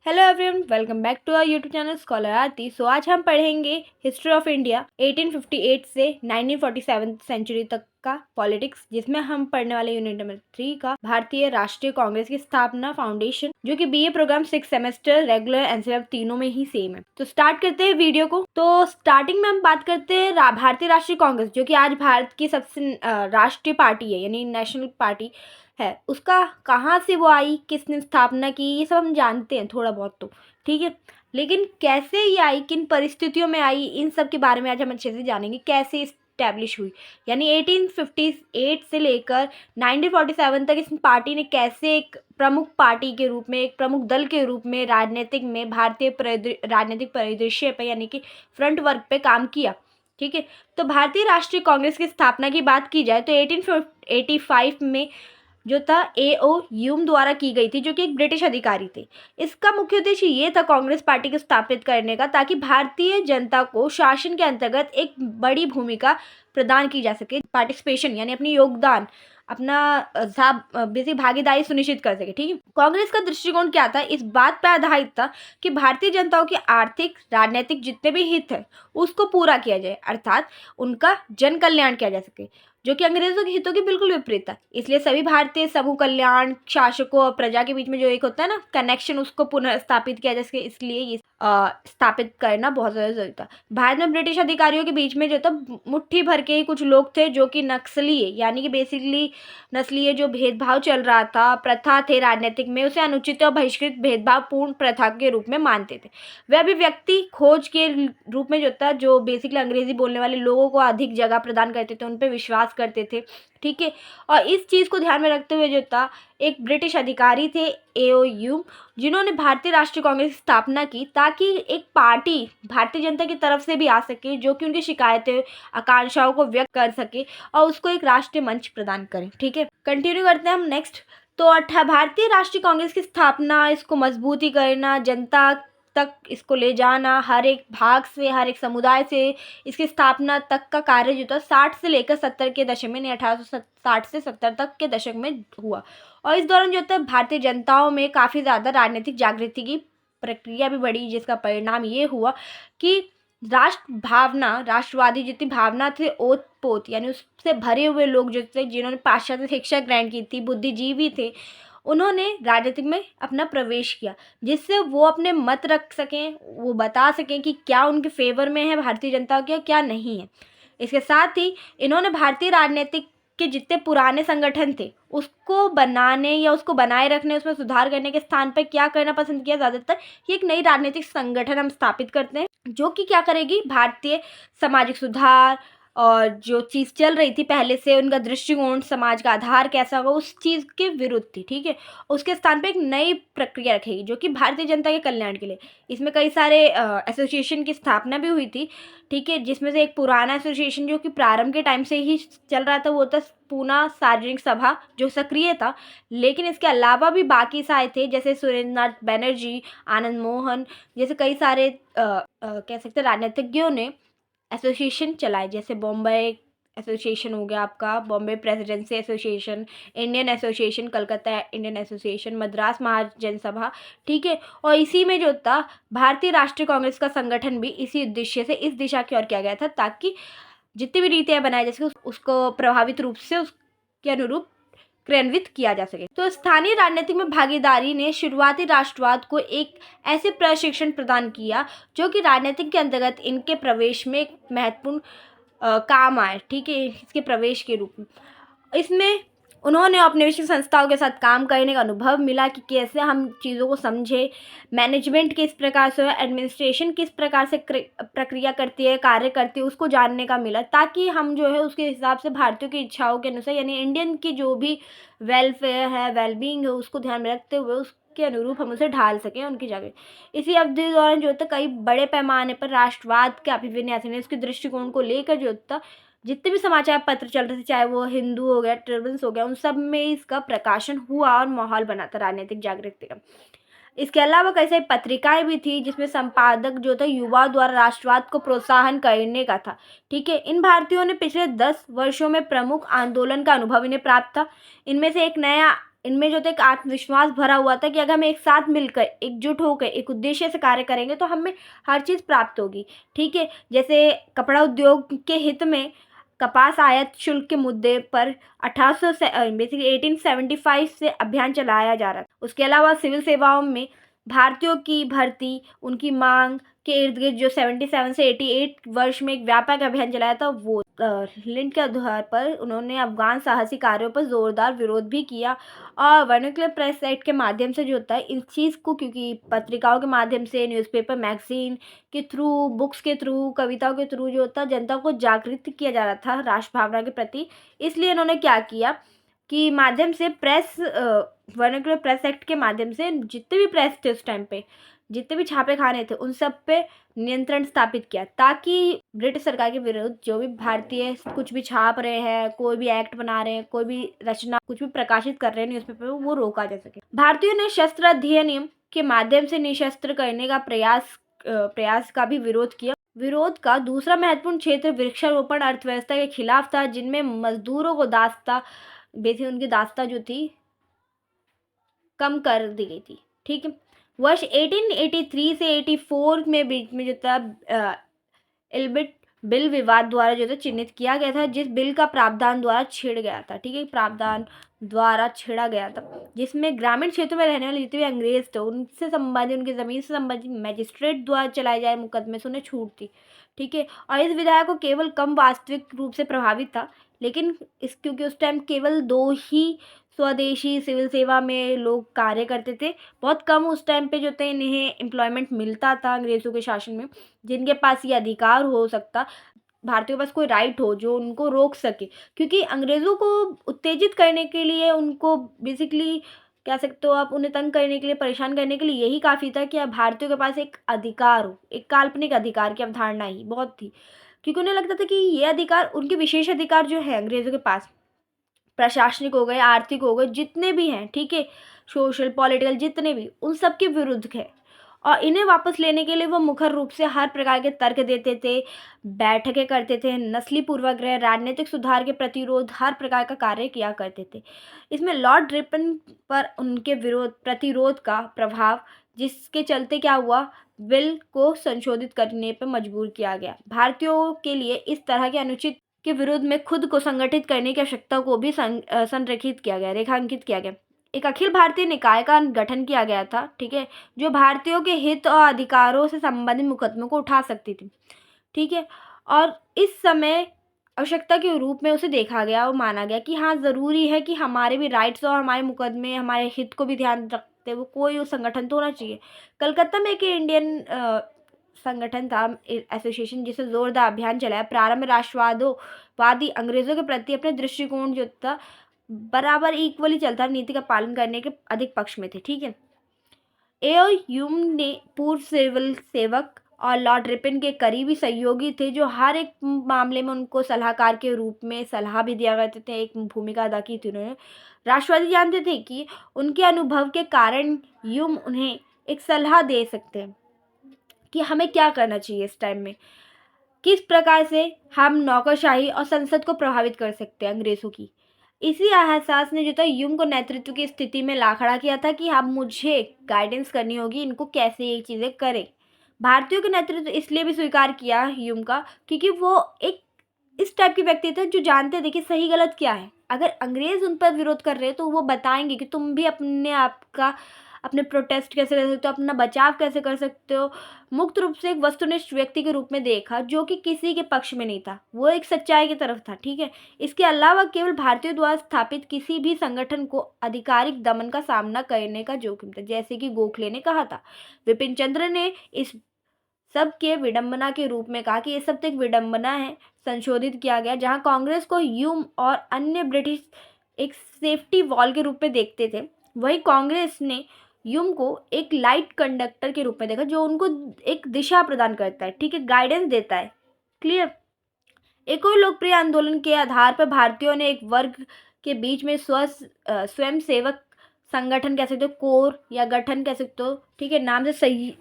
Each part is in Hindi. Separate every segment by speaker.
Speaker 1: Hello everyone, welcome back to our YouTube channel scholar Aarti. So आज हम पढ़ेंगे हिस्ट्री ऑफ इंडिया 1858 से 1947 सेंचुरी तक का पॉलिटिक्स, जिसमें हम पढ़ने वाले यूनिट नंबर 3 का भारतीय राष्ट्रीय कांग्रेस की स्थापना फाउंडेशन, जो कि BA program 6 semester regular NCERT तीनों में ही सेम है। तो स्टार्ट करते हैं वीडियो को। तो स्टार्टिंग में हम बात करते हैं भारतीय राष्ट्रीय कांग्रेस, जो कि आज भारत की सबसे राष्ट्रीय पार्टी है, यानी नेशनल पार्टी है। उसका कहाँ से वो आई, किसने स्थापना की, ये सब हम जानते हैं थोड़ा बहुत, तो ठीक है। लेकिन कैसे ये आई, किन परिस्थितियों में आई, इन सब के बारे में आज हम अच्छे से जानेंगे। कैसे इस्टेब्लिश हुई, यानी 1858 से लेकर 1947 तक इस पार्टी ने कैसे एक प्रमुख पार्टी के रूप में, एक प्रमुख दल के रूप में राजनीतिक में भारतीय राजनीतिक परिदृश्य पे, यानी कि फ्रंट वर्क पे काम किया। ठीक है। तो भारतीय राष्ट्रीय कांग्रेस की स्थापना की बात की जाए तो 1885 में जो था A.O. ह्यूम द्वारा की गई थी, जो कि एक ब्रिटिश अधिकारी थे। इसका मुख्य उद्देश्य ये था कांग्रेस पार्टी को स्थापित करने का, ताकि भारतीय जनता को शासन के अंतर्गत एक बड़ी भूमिका प्रदान की जा सके, पार्टिसिपेशन यानी अपनी योगदान, अपना बेसिक भागीदारी सुनिश्चित कर सके। ठीक है। कांग्रेस का दृष्टिकोण क्या था, इस बात पर आधारित था कि भारतीय जनताओं के आर्थिक राजनीतिक जितने भी हित है उसको पूरा किया जाए, अर्थात उनका जन कल्याण किया जा सके, जो कि अंग्रेजों के हितों के बिल्कुल विपरीत था। इसलिए सभी भारतीय समूह कल्याण, शासकों और प्रजा के बीच में जो एक होता है ना कनेक्शन, उसको पुनः स्थापित किया जा सके, इसलिए ये स्थापित करना बहुत ज़्यादा जरूरी था। भारत में ब्रिटिश अधिकारियों के बीच में जो था मुट्ठी भर के ही कुछ लोग थे जो कि नक्सली, यानी कि बेसिकली नस्लीय जो भेदभाव चल रहा था, प्रथा थे राजनीतिक में, उसे अनुचित और बहिष्कृत भेदभावपूर्ण प्रथा के रूप में मानते थे। वह भी व्यक्ति खोज के रूप में जो था, जो बेसिकली अंग्रेजी बोलने वाले लोगों को अधिक जगह प्रदान करते थे, उन पर विश्वास करते थे। ठीक है। और इस चीज़ को ध्यान में रखते हुए जो था एक ब्रिटिश अधिकारी थे A.O. ह्यूम, जिन्होंने भारतीय राष्ट्रीय कांग्रेस की स्थापना की, ताकि एक पार्टी भारतीय जनता की तरफ से भी आ सके, जो कि उनकी शिकायतें, आकांक्षाओं को व्यक्त कर सके और उसको एक राष्ट्रीय मंच प्रदान करे। ठीक है। कंटिन्यू करते हैं हम नेक्स्ट। तो भारतीय राष्ट्रीय कांग्रेस की स्थापना, इसको मजबूती करना, जनता तक इसको ले जाना, हर एक भाग से, हर एक समुदाय से इसकी स्थापना तक का कार्य जो था 60 से लेकर 70 के दशक में, 1860 से 70 तक के दशक में हुआ। और इस दौरान जो था भारतीय जनताओं में काफ़ी ज़्यादा राजनीतिक जागृति की प्रक्रिया भी बढ़ी, जिसका परिणाम ये हुआ कि राष्ट्र भावना, राष्ट्रवादी जितनी भावना थे, ओत पोत यानी उससे भरे हुए लोग जो थे, जिन्होंने पाश्चात्य शिक्षा ग्रहण की थी, बुद्धिजीवी थे, उन्होंने राजनीतिक में अपना प्रवेश किया, जिससे वो अपने मत रख सकें, वो बता सकें कि क्या उनके फेवर में है भारतीय जनता का, क्या नहीं है। इसके साथ ही इन्होंने भारतीय राजनीतिक के जितने पुराने संगठन थे उसको बनाने या उसको बनाए रखने, उसमें सुधार करने के स्थान पर क्या करना पसंद किया ज़्यादातर, कि एक नई राजनीतिक संगठन हम स्थापित करते हैं, जो कि क्या करेगी, भारतीय सामाजिक सुधार और जो चीज़ चल रही थी पहले से, उनका दृष्टिकोण, समाज का आधार कैसा होगा, उस चीज़ के विरुद्ध थी। ठीक है। उसके स्थान पे एक नई प्रक्रिया रखेगी, जो कि भारतीय जनता के कल्याण के लिए। इसमें कई सारे एसोसिएशन की स्थापना भी हुई थी। ठीक है। जिसमें से एक पुराना एसोसिएशन जो कि प्रारंभ के टाइम से ही चल रहा था, वो था पूना सार्वजनिक सभा, जो सक्रिय था। लेकिन इसके अलावा भी बाकी सारे थे, जैसे सुरेंद्रनाथ बनर्जी, आनंद मोहन जैसे कई सारे कह सकते राजनीतिज्ञों ने एसोसिएशन चलाए, जैसे बॉम्बे एसोसिएशन हो गया आपका, Bombay presidency association, Indian association, Calcutta Indian association, Madras Mahajan Sabha. ठीक है। और इसी में जो था भारतीय राष्ट्रीय कांग्रेस का संगठन भी इसी उद्देश्य से इस दिशा की ओर किया गया था, ताकि जितनी भी नीतियाँ बनाई जा सके उसको प्रभावित रूप से उसके अनुरूप क्रियान्वित किया जा सके। तो स्थानीय राजनीति में भागीदारी ने शुरुआती राष्ट्रवाद को एक ऐसे प्रशिक्षण प्रदान किया, जो कि राजनीतिक के अंतर्गत इनके प्रवेश में एक महत्वपूर्ण काम आए। ठीक है। इसके प्रवेश के रूप में इसमें उन्होंने औपनिवेशिक संस्थाओं के साथ काम करने का अनुभव मिला, कि कैसे हम चीज़ों को समझे, मैनेजमेंट किस प्रकार से, एडमिनिस्ट्रेशन किस प्रकार से प्रक्रिया करती है, कार्य करती है, उसको जानने का मिला, ताकि हम जो है उसके हिसाब से भारतीयों की इच्छाओं के अनुसार, यानी इंडियन की जो भी वेलफेयर है, वेलबींग है, उसको ध्यान में रखते हुए उसके अनुरूप हम उसे ढाल सकें उनकी जगह। इसी अवधि दौरान जो था कई बड़े पैमाने पर राष्ट्रवाद के अभिविन्यास ने उसके दृष्टिकोण को लेकर जो था जितने भी समाचार पत्र चल रहे थे, चाहे वो हिंदू हो गया, ट्रिब्यून हो गया, उन सब में इसका प्रकाशन हुआ और माहौल बना था राजनीतिक जागृति का। इसके अलावा कई सारी पत्रिकाएं भी थी, जिसमें संपादक जो था युवा द्वारा राष्ट्रवाद को प्रोत्साहन करने का था। ठीक है। इन भारतीयों ने पिछले 10 वर्षों में प्रमुख आंदोलन का अनुभव इन्हें प्राप्त था। इनमें से एक नया इनमें जो था एक आत्मविश्वास भरा हुआ था कि अगर हम एक साथ मिलकर एकजुट होकर एक उद्देश्य से कार्य करेंगे तो हमें हर चीज़ प्राप्त होगी। ठीक है, जैसे कपड़ा उद्योग के हित में कपास आयात शुल्क के मुद्दे पर 1800 से बेसिकली 1875 से अभियान चलाया जा रहा था। उसके अलावा सिविल सेवाओं में भारतीयों की भर्ती उनकी मांग के इर्द गिर्द जो 77 से 88 वर्ष में एक व्यापक अभियान चलाया था, वो लिंड के आधार पर उन्होंने अफगान साहसी कार्यों पर जोरदार विरोध भी किया। और वर्नाक्युलर प्रेस एक्ट के माध्यम से जो होता है इस चीज़ को, क्योंकि पत्रिकाओं के माध्यम से, न्यूज़पेपर, मैगजीन के थ्रू, बुक्स के थ्रू, कविताओं के थ्रू जो होता है जनता को जागृत किया जा रहा था राष्ट्र भावना के प्रति, इसलिए इन्होंने क्या किया कि माध्यम से वर्नाक्युलर प्रेस एक्ट के माध्यम से जितने भी प्रेस थे उस टाइम पे, जितने भी छापे खाने थे, उन सब पे नियंत्रण स्थापित किया ताकि ब्रिटिश सरकार के विरुद्ध जो भी भारतीय कुछ भी छाप रहे हैं, कोई भी एक्ट बना रहे हैं, कोई भी रचना कुछ भी प्रकाशित कर रहे हैं न्यूज़पेपर में, वो रोका जा सके। भारतीयों ने शस्त्र अधिनियम के माध्यम से निशस्त्र करने का प्रयास का भी विरोध किया। विरोध का दूसरा महत्वपूर्ण क्षेत्र वृक्षारोपण अर्थव्यवस्था के खिलाफ था, जिनमें मजदूरों को बेसिकली उनकी दास्ता जो थी कम कर दी गई थी। ठीक है, वर्ष 1883 से 84 में बीच में जो था इल्बिट बिल विवाद द्वारा जो था चिन्हित किया गया था, जिस बिल का प्रावधान द्वारा छेड़ गया था। ठीक है, प्रावधान द्वारा छेड़ा गया था, जिसमें ग्रामीण क्षेत्रों में रहने वाले जितने भी अंग्रेज थे उनसे संबंधित, उनकी ज़मीन से संबंधित मजिस्ट्रेट द्वारा चलाए जाए मुकदमे से उन्हें छूट थी। ठीक है, और इस विधायक को केवल कम वास्तविक रूप से प्रभावित था, लेकिन क्योंकि उस टाइम केवल 2 ही स्वदेशी सिविल सेवा में लोग कार्य करते थे, बहुत कम उस टाइम पे जो थे इन्हें एम्प्लॉयमेंट मिलता था अंग्रेज़ों के शासन में, जिनके पास ये अधिकार हो सकता, भारतीयों के पास कोई राइट हो जो उनको रोक सके, क्योंकि अंग्रेज़ों को उत्तेजित करने के लिए, उनको बेसिकली कह सकते हो आप, उन्हें तंग करने के लिए, परेशान करने के लिए यही काफ़ी था कि अब भारतीयों के पास एक अधिकार हो, एक काल्पनिक अधिकार की अवधारणा ही बहुत थी, क्योंकि उन्हें लगता था कि ये अधिकार, उनके विशेष अधिकार जो है अंग्रेज़ों के पास, प्रशासनिक हो गए, आर्थिक हो गए, जितने भी हैं, ठीक है, सोशल, पॉलिटिकल, जितने भी, उन सब के विरुद्ध है। और इन्हें वापस लेने के लिए वो मुखर रूप से हर प्रकार के तर्क देते थे, बैठकें करते थे, नस्ली पूर्वाग्रह, राजनीतिक सुधार के प्रतिरोध, हर प्रकार का कार्य किया करते थे। इसमें लॉर्ड रिपन पर उनके प्रतिरोध का प्रभाव, जिसके चलते क्या हुआ, बिल को संशोधित करने पर मजबूर किया गया। भारतीयों के लिए इस तरह के अनुचित के विरुद्ध में खुद को संगठित करने की आवश्यकता को भी संरेखित किया गया, रेखांकित किया गया। एक अखिल भारतीय निकाय का गठन किया गया था, ठीक है, जो भारतीयों के हित और अधिकारों से संबंधित मुकदमों को उठा सकती थी। ठीक है, और इस समय आवश्यकता के रूप में उसे देखा गया और माना गया कि हाँ, ज़रूरी है कि हमारे भी राइट्स और हमारे मुकदमे, हमारे हित को भी ध्यान रखते हुए कोई संगठन तो होना चाहिए। कलकत्ता में एक इंडियन संगठन था, एसोसिएशन, जिसे जोरदार अभियान चलाया। प्रारंभ में राष्ट्रवादी अंग्रेजों के प्रति अपने दृष्टिकोण जो था बराबर इक्वली चलता, नीति का पालन करने के अधिक पक्ष में थे। ठीक है, एओ ह्यूम ने पूर्व सिविल सेवक और लॉर्ड रिपन के करीबी सहयोगी थे, जो हर एक मामले में उनको सलाहकार के रूप में सलाह भी दिया करते थे, एक भूमिका अदा की थी उन्होंने। राष्ट्रवादी जानते थे कि उनके अनुभव के कारण ह्यूम उन्हें एक सलाह दे सकते हैं कि हमें क्या करना चाहिए इस टाइम में, किस प्रकार से हम नौकरशाही और संसद को प्रभावित कर सकते हैं अंग्रेज़ों की। इसी एहसास ने जो था ह्यूम को नेतृत्व की स्थिति में ला खड़ा किया था कि अब मुझे गाइडेंस करनी होगी, इनको कैसे ये चीज़ें करें। भारतीयों के नेतृत्व इसलिए भी स्वीकार किया ह्यूम का, क्योंकि वो एक इस टाइप के व्यक्ति थे जो जानते थे कि सही गलत क्या है। अगर अंग्रेज़ उन पर विरोध कर रहे हैं तो वो बताएंगे कि तुम भी अपने प्रोटेस्ट कैसे कर सकते हो, अपना बचाव कैसे कर सकते हो। मुक्त रूप से एक वस्तुनिष्ठ व्यक्ति के रूप में देखा, जो कि किसी के पक्ष में नहीं था, वो एक सच्चाई की तरफ था। ठीक है, इसके अलावा केवल भारतीयों द्वारा स्थापित किसी भी संगठन को आधिकारिक दमन का सामना करने का जोखिम था, जैसे कि गोखले ने कहा था। विपिन चंद्र ने इस सब के विडंबना के रूप में कहा कि ये सब तो एक विडंबना है, संशोधित किया गया, जहां कांग्रेस को ह्यूम और अन्य ब्रिटिश एक सेफ्टी वॉल के रूप में देखते थे, वही कांग्रेस ने ह्यूम को एक लाइट कंडक्टर के रूप में देखा, जो उनको एक दिशा प्रदान करता है, ठीक है, गाइडेंस देता है। क्लियर। एक और लोकप्रिय आंदोलन के आधार पर भारतीयों ने एक वर्ग के बीच में स्वयं सेवक संगठन कह सकते हो, कोर या गठन कह सकते हो, ठीक है, नाम से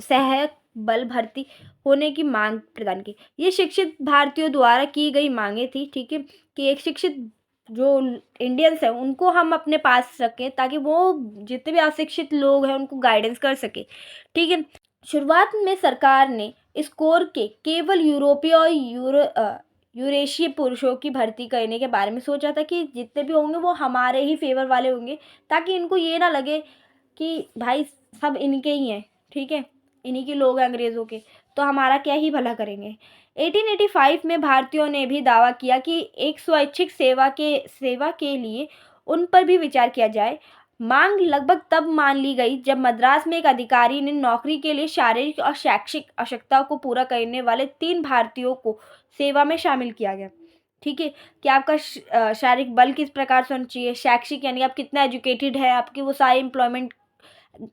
Speaker 1: सहायक बल भर्ती होने की मांग प्रदान की। ये शिक्षित भारतीयों द्वारा की गई मांगे थी, ठीक है, कि एक शिक्षित जो इंडियंस हैं उनको हम अपने पास रखें, ताकि वो जितने भी अशिक्षित लोग हैं उनको गाइडेंस कर सके। ठीक है। शुरुआत में सरकार ने इस कोर के केवल यूरोपीय और यूरेशियन पुरुषों की भर्ती करने के बारे में सोचा था कि जितने भी होंगे वो हमारे ही फेवर वाले होंगे, ताकि इनको ये ना लगे कि भाई सब इनके ही हैं, ठीक है, इन्हीं के लोग हैं अंग्रेज़ों के, तो हमारा क्या ही भला करेंगे। 1885 में भारतीयों ने भी दावा किया कि एक स्वैच्छिक सेवा के लिए उन पर भी विचार किया जाए। मांग लगभग तब मान ली गई जब मद्रास में एक अधिकारी ने नौकरी के लिए शारीरिक और शैक्षिक आवश्यकताओं को पूरा करने वाले 3 भारतीयों को सेवा में शामिल किया गया। ठीक है, कि आपका शारीरिक बल किस प्रकार से होना चाहिए, शैक्षिक यानी आप कितना एजुकेटेड है, आपकी वो सारी एम्प्लॉयमेंट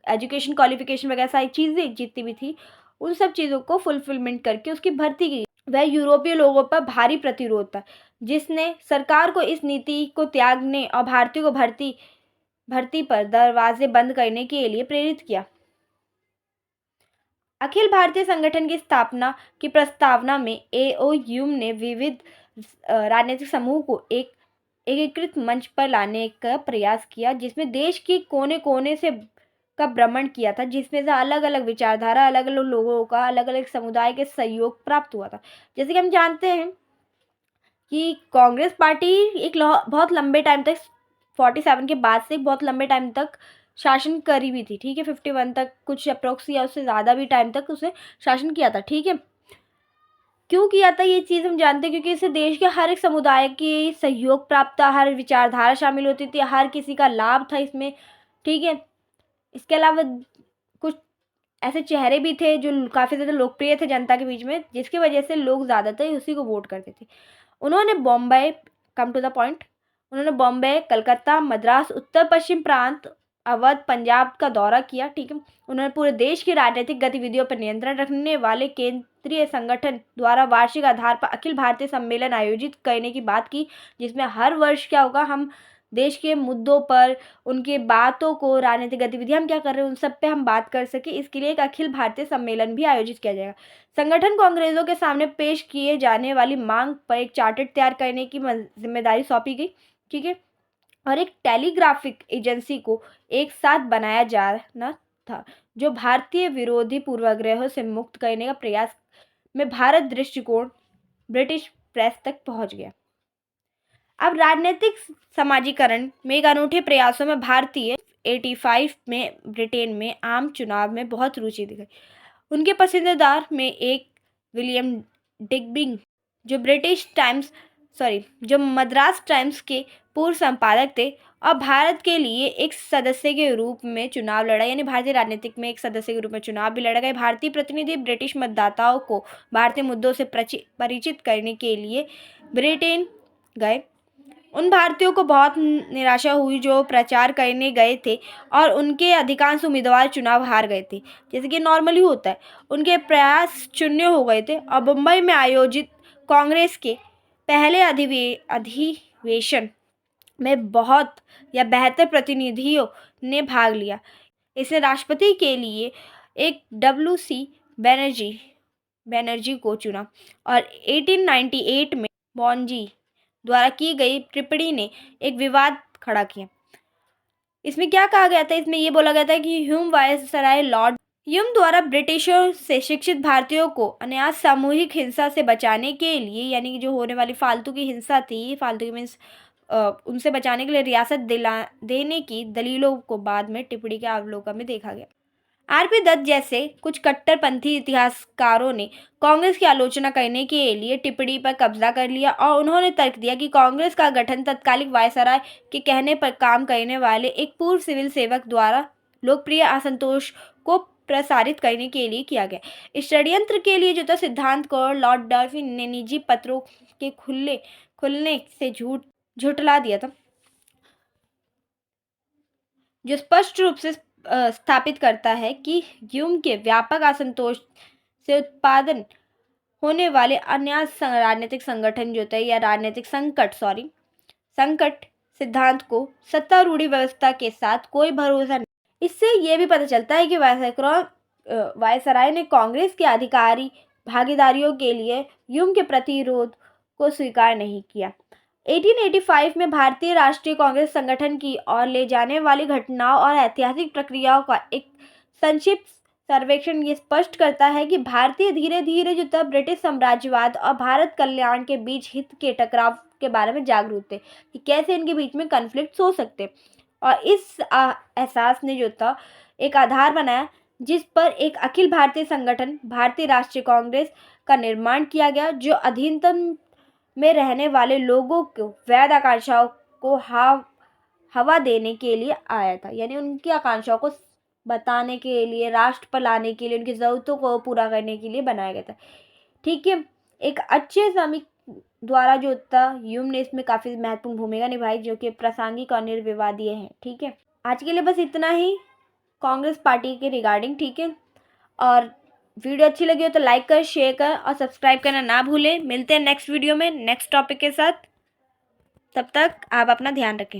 Speaker 1: एजुकेशन क्वालिफिकेशन वगैरह सारी चीज़ें जितनी भी थी, उन सब चीज़ों को फुलफिलमेंट करके उसकी भर्ती की। वह यूरोपीय लोगों पर भारी प्रतिरोध था, जिसने सरकार को इस नीति को त्यागने और भारतीयों को भर्ती पर दरवाजे बंद करने के लिए प्रेरित किया। अखिल भारतीय संगठन की स्थापना की प्रस्तावना में एओयूम ने विविध राजनीतिक समूह को एक एकीकृत मंच पर लाने का प्रयास किया, जिसमें देश के कोने कोने से का भ्रमण किया था, जिसमें से अलग अलग विचारधारा, अलग अलग लोगों का, अलग अलग समुदाय के सहयोग प्राप्त हुआ था। जैसे कि हम जानते हैं कि कांग्रेस पार्टी एक बहुत लंबे टाइम तक 47 के बाद से बहुत लंबे टाइम तक शासन करी हुई थी। ठीक है, 51 तक कुछ अप्रोक्स या उससे ज़्यादा भी टाइम तक उसने शासन किया था। ठीक है, क्यों किया था ये चीज़ हम जानते हैं, क्योंकि इससे देश के हर एक समुदाय की सहयोग प्राप्त था, हर विचारधारा शामिल होती थी, हर किसी का लाभ था इसमें। ठीक है, इसके अलावा कुछ ऐसे चेहरे भी थे जो काफ़ी ज़्यादा लोकप्रिय थे जनता के बीच में, जिसकी वजह से लोग ज़्यादातर उसी को वोट करते थे। उन्होंने Bombay, come to the point, उन्होंने बॉम्बे, कलकत्ता, मद्रास, उत्तर पश्चिम प्रांत, अवध, पंजाब का दौरा किया। ठीक है, उन्होंने पूरे देश की राजनीतिक गतिविधियों पर नियंत्रण रखने वाले केंद्रीय संगठन द्वारा वार्षिक आधार पर अखिल भारतीय सम्मेलन आयोजित करने की बात की, जिसमें हर वर्ष क्या होगा, हम देश के मुद्दों पर, उनके बातों को, राजनीतिक गतिविधियां हम क्या कर रहे हैं उन सब पे हम बात कर सके, इसके लिए एक अखिल भारतीय सम्मेलन भी आयोजित किया जाएगा। संगठन को अंग्रेजों के सामने पेश किए जाने वाली मांग पर एक चार्टर तैयार करने की जिम्मेदारी सौंपी गई। ठीक है, और एक टेलीग्राफिक एजेंसी को एक साथ बनाया जाना था, जो भारतीय विरोधी पूर्वाग्रहों से मुक्त करने का प्रयास में भारत दृष्टिकोण ब्रिटिश प्रेस तक पहुंच गया। अब राजनीतिक समाजीकरण में एक अनूठे प्रयासों में भारतीय 85 में ब्रिटेन में आम चुनाव में बहुत रुचि दिखाई। उनके पसंदीदार में एक विलियम डिग्बिंग, जो मद्रास टाइम्स के पूर्व संपादक थे और भारत के लिए एक सदस्य के रूप में चुनाव लड़ा, यानी भारतीय राजनीतिक में एक सदस्य के रूप में चुनाव भी लड़ा गया। भारतीय प्रतिनिधि ब्रिटिश मतदाताओं को भारतीय मुद्दों से परिचित करने के लिए ब्रिटेन गए। उन भारतीयों को बहुत निराशा हुई जो प्रचार करने गए थे, और उनके अधिकांश उम्मीदवार चुनाव हार गए थे, जैसे कि नॉर्मली होता है। उनके प्रयास शून्य हो गए थे और मुंबई में आयोजित कांग्रेस के पहले अधिवेशन में बहुत या बेहतर प्रतिनिधियों ने भाग लिया। इसने राष्ट्रपति के लिए एक WC बैनर्जी को चुना, और 1898 में बॉन्जी द्वारा की गई टिप्पणी ने एक विवाद खड़ा किया। इसमें क्या कहा गया था, इसमें ये बोला गया था कि लॉर्ड ह्यूम द्वारा ब्रिटिशों से शिक्षित भारतीयों को अनायास सामूहिक हिंसा से बचाने के लिए, यानी कि जो होने वाली फालतू की हिंसा थी, फालतू की मीन्स उनसे बचाने के लिए रियासत देने की दलीलों को बाद में टिप्पणी के अवलोकन में देखा गया। RP दत्त जैसे कुछ कट्टरपंथी इतिहासकारों ने कांग्रेस की आलोचना करने के लिए टिप्पणी पर कब्जा कर लिया, और उन्होंने तर्क दिया कि कांग्रेस का गठन तत्कालिक वायसराय के कहने पर काम करने वाले एक पूर्व सिविल सेवक द्वारा लोकप्रिय असंतोष को प्रसारित करने के लिए किया गया। इस षड्यंत्र के लिए जो था सिद्धांत कौर लॉर्ड डर्फिन ने निजी पत्रों के खुलने से झुठला दिया था, जो स्पष्ट रूप से स्थापित करता है कि ह्यूम के व्यापक असंतोष से उत्पादन होने वाले अन्य राजनीतिक संगठन जो थे, या राजनीतिक संकट सिद्धांत को सत्तारूढ़ी व्यवस्था के साथ कोई भरोसा नहीं। इससे यह भी पता चलता है कि वायसराय ने कांग्रेस के अधिकारी भागीदारियों के लिए ह्यूम के प्रतिरोध को स्वीकार नहीं किया। 1885 में भारतीय राष्ट्रीय कांग्रेस संगठन की ओर ले जाने वाली घटनाओं और ऐतिहासिक प्रक्रियाओं का एक संक्षिप्त सर्वेक्षण ये स्पष्ट करता है कि भारतीय धीरे धीरे जो था ब्रिटिश साम्राज्यवाद और भारत कल्याण के बीच हित के टकराव के बारे में जागरूक थे कि कैसे इनके बीच में कन्फ्लिक्ट हो सकते, और इस एहसास ने जो था एक आधार बनाया जिस पर एक अखिल भारतीय संगठन भारतीय राष्ट्रीय कांग्रेस का निर्माण किया गया, जो अधीनतम में रहने वाले लोगों को वैध आकांक्षाओं को हवा देने के लिए आया था। यानी उनकी आकांक्षाओं को बताने के लिए, राष्ट्र पर लाने के लिए, उनकी ज़रूरतों को पूरा करने के लिए बनाया गया था। ठीक है, एक अच्छे श्रमिक द्वारा जो था ह्यूम ने इसमें काफ़ी महत्वपूर्ण भूमिका निभाई, जो कि प्रासंगिक और निर्विवादीय है। ठीक है, आज के लिए बस इतना ही कांग्रेस पार्टी के रिगार्डिंग। ठीक है, और वीडियो अच्छी लगी हो तो लाइक कर, शेयर कर और सब्सक्राइब करना ना भूलें। मिलते हैं नेक्स्ट वीडियो में नेक्स्ट टॉपिक के साथ। तब तक आप अपना ध्यान रखें।